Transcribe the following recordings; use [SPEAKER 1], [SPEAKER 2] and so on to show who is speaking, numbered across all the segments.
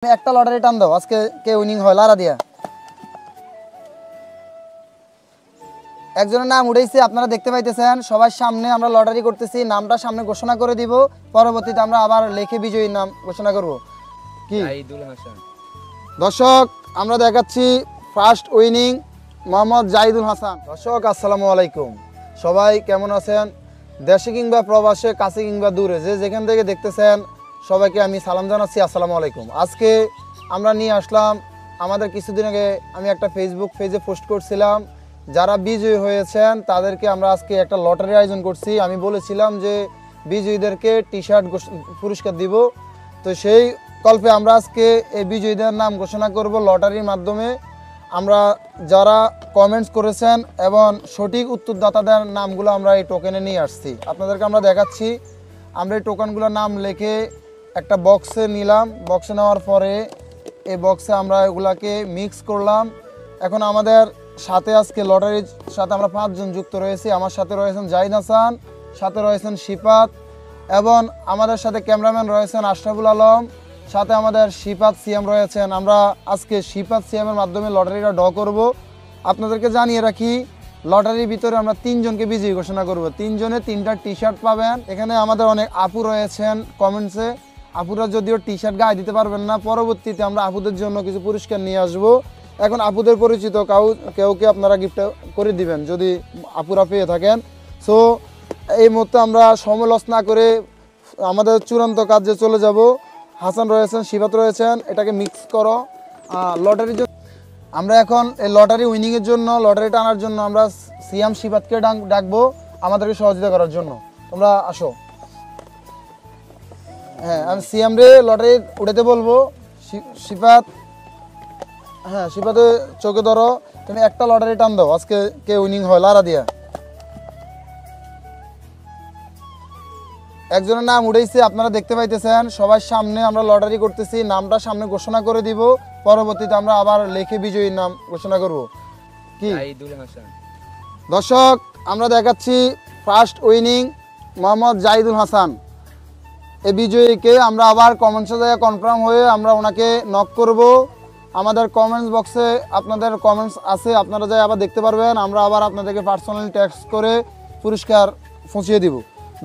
[SPEAKER 1] একটা লটারি টান দাও, আজকে কে উইনিং হয় লারা দিয়া। একজনের নাম উঠেছে, আপনারা দেখতে পাইতেছেন। সবার সামনে আমরা লটারি করতেছি, নামটা সামনে ঘোষণা করে দিব, পরবর্তীতে আমরা আবার লিখে বিজয়ীর নাম ঘোষণা করব। কি
[SPEAKER 2] জাহিদুল হাসান।
[SPEAKER 1] দর্শক, আমরা দেখাচ্ছি ফার্স্ট উইনিং মোহাম্মদ জাহিদুল হাসান। দর্শক আসসালামু আলাইকুম, সবাই কেমন আছেন? দেশে কিংবা প্রবাসে, কাছে কিংবা দূরে, যে যেখান থেকে দেখতেছেন সবাইকে আমি সালাম জানাচ্ছি, আসসালামু আলাইকুম। আজকে আমরা নিয়ে আসলাম, আমাদের কিছুদিন আগে আমি একটা ফেসবুক পেজে পোস্ট করছিলাম, যারা বিজয়ী হয়েছেন তাদেরকে আমরা আজকে একটা লটারি আয়োজন করছি। আমি বলেছিলাম যে বিজয়ীদেরকে টি শার্ট পুরস্কার দিব, তো সেই কল্পে আমরা আজকে এই বিজয়ীদের নাম ঘোষণা করব লটারির মাধ্যমে। আমরা যারা কমেন্টস করেছেন এবং সঠিক উত্তরদাতাদের নামগুলো আমরা এই টোকেনে নিয়ে আসছি, আপনাদেরকে আমরা দেখাচ্ছি। আমরা এই টোকেনগুলোর নাম লিখে একটা বক্সে নিলাম, বক্সে নেওয়ার পরে এই বক্সে আমরা এগুলাকে মিক্স করলাম। এখন আমাদের সাথে আজকে লটারির সাথে আমরা 5 জন যুক্ত রয়েছি। আমার সাথে রয়েছেন জাহিদ হাসান, সাথে রয়েছেন শিফাত, এবং আমাদের সাথে ক্যামেরাম্যান রয়েছেন আশরাফুল আলম, সাথে আমাদের শিফাত সিএম রয়েছেন। আমরা আজকে শিফাত সিএমের মাধ্যমে লটারিটা ড্র করব। আপনাদেরকে জানিয়ে রাখি, লটারির ভিতরে আমরা 3 জনকে বিজয়ী ঘোষণা করব। 3 জনে 3টা টি শার্ট পাবেন। এখানে আমাদের অনেক আপু রয়েছেন কমেন্টসে, আপুরা যদিও টি শার্ট গায়ে দিতে পারবেন না, পরবর্তীতে আমরা আপুদের জন্য কিছু পুরস্কার নিয়ে আসব। এখন আপুদের পরিচিত কেউকে আপনারা গিফট করে দিবেন যদি আপুরা পেয়ে থাকেন। সো এই মুহূর্তে আমরা সময় লস না করে আমাদের চূড়ান্ত কাজে চলে যাব। হাসান রয়েছেন, শিফাত রয়েছেন, এটাকে মিক্স করো লটারির জন্য। আমরা এখন এই লটারি উইনিংয়ের জন্য, লটারি টানার জন্য আমরা সিএম শিফাতকে ডাকবো আমাদেরকে সহযোগিতা করার জন্য। তোমরা আসো। হ্যাঁ, আমি সিএম রে লটারি উঠাতে বলবো। শিফাত, হ্যাঁ শিফাতে চোখে ধরো, তুমি একটা লটারি টান দাও, আজকে কে উইনিং হয় লারা দিয়া। একজনের নাম উঠেছে, আপনারা দেখতে পাইতেছেন। সবার সামনে আমরা লটারি করতেছি, নামটা সামনে ঘোষণা করে দিব, পরবর্তীতে আমরা আবার লিখে বিজয়ীর নাম ঘোষণা করব। কি
[SPEAKER 2] জাহিদুল হাসান।
[SPEAKER 1] দর্শক, আমরা দেখাচ্ছি ফার্স্ট উইনিং মোহাম্মদ জাহিদুল হাসান। এই বিজয়ীকে আমরা আবার কমেন্টসে যায় কনফার্ম হয়ে আমরা ওনাকে নক করব। আমাদের কমেন্টস বক্সে আপনাদের কমেন্টস আছে, আপনারা যাই আবার দেখতে পারবেন। আমরা আবার আপনাদেরকে পার্সোনালি টেক্সট করে পুরস্কার পৌঁছিয়ে দিব।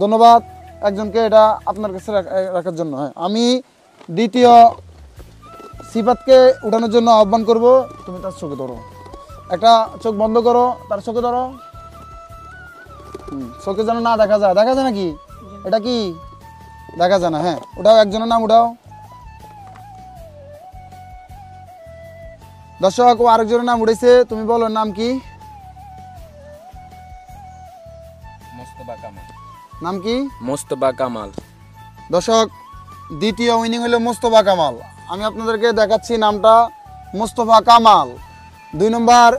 [SPEAKER 1] ধন্যবাদ একজনকে এটা আপনার কাছে রাখার জন্য। হ্যাঁ, আমি দ্বিতীয় সিফাতকে উঠানোর জন্য আহ্বান করব। তুমি তার চোখে ধরো, একটা চোখ বন্ধ করো, তার চোখে ধরো। চোখে যেন না দেখা যায়। দেখা যায় নাকি? এটা কি দেখা যায় না? হ্যাঁ, ওটাও একজনের নাম উঠাও। দর্শক, ও আরেকজনের নাম উঠেছে, তুমি বলো নাম কি?
[SPEAKER 2] মোস্তফা কামাল।
[SPEAKER 1] নাম কি?
[SPEAKER 2] মোস্তফা কামাল।
[SPEAKER 1] দর্শক, দ্বিতীয় উইনিং হলো মোস্তফা কামাল। আমি আপনাদেরকে দেখাচ্ছি নামটা মোস্তফা কামাল। 2 নম্বর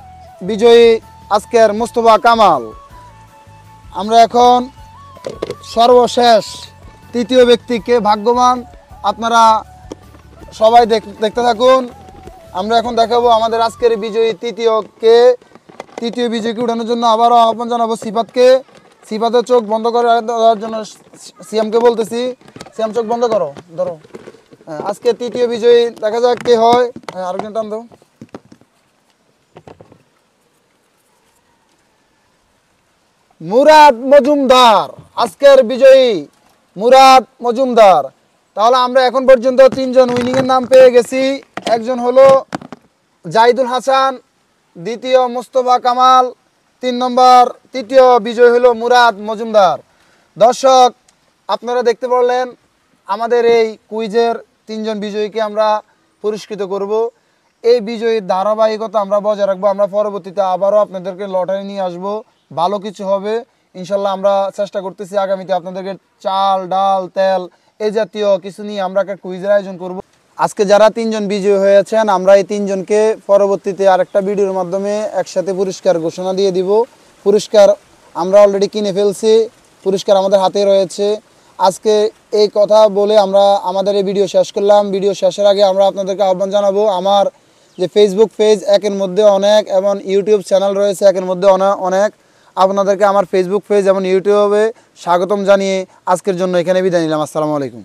[SPEAKER 1] বিজয়ী আজকের মোস্তফা কামাল। আমরা এখন সর্বশেষ তৃতীয় ব্যক্তিকে, ভাগ্যবান আপনারা সবাই দেখতে থাকুন। আমরা এখন দেখাবো আমাদের আজকের বিজয়ী তৃতীয় বিজয়ীকে উঠানোর জন্য আবারও আহ্বান জানাবো সিফাতকে। সিফাতের চোখ বন্ধ করে দেওয়ার জন্য সিএমকে বলতেছি, সিএম চোখ বন্ধ করো, ধরো। হ্যাঁ, আজকে তৃতীয় বিজয়ী দেখা যাক কে হয়। হ্যাঁ, আরেকজন টান দাও। মুরাদ মজুমদার আজকের বিজয়ী, মুরাদ মজুমদার। তাহলে আমরা এখন পর্যন্ত 3 জন উইনিংয়ের নাম পেয়ে গেছি। একজন হলো জাহিদুল হাসান, দ্বিতীয় মোস্তফা কামাল, 3 নম্বর তৃতীয় বিজয় হলো মুরাদ মজুমদার। দর্শক, আপনারা দেখতে পারলেন আমাদের এই কুইজের 3 জন বিজয়ীকে আমরা পুরস্কৃত করব। এই বিজয়ীর ধারাবাহিকতা আমরা বজায় রাখবো। আমরা পরবর্তীতে আবারও আপনাদেরকে লটারি নিয়ে আসবো, ভালো কিছু হবে ইনশাল্লাহ। আমরা চেষ্টা করতেছি আগামীতে আপনাদেরকে চাল, ডাল, তেল এই জাতীয় কিছু নিয়ে আমরা একটা কুইজের আয়োজন করব। আজকে যারা 3 জন বিজয়ী হয়েছেন, আমরা এই 3 জনকে পরবর্তীতে আরেকটা ভিডিওর মাধ্যমে একসাথে পুরস্কার ঘোষণা দিয়ে দিব। পুরস্কার আমরা অলরেডি কিনে ফেলছি, পুরস্কার আমাদের হাতে রয়েছে। আজকে এই কথা বলে আমরা আমাদের এই ভিডিও শেষ করলাম। ভিডিও শেষের আগে আমরা আপনাদেরকে আহ্বান জানাবো, আমার যে ফেসবুক পেজ একের মধ্যে অনেক এবং ইউটিউব চ্যানেল রয়েছে একের মধ্যে অনেক, আপনাদেরকে আমার ফেসবুক পেজ এবং ইউটিউবে স্বাগতম জানিয়ে আজকের জন্য এখানে বিদায় নিলাম। আসসালামু আলাইকুম।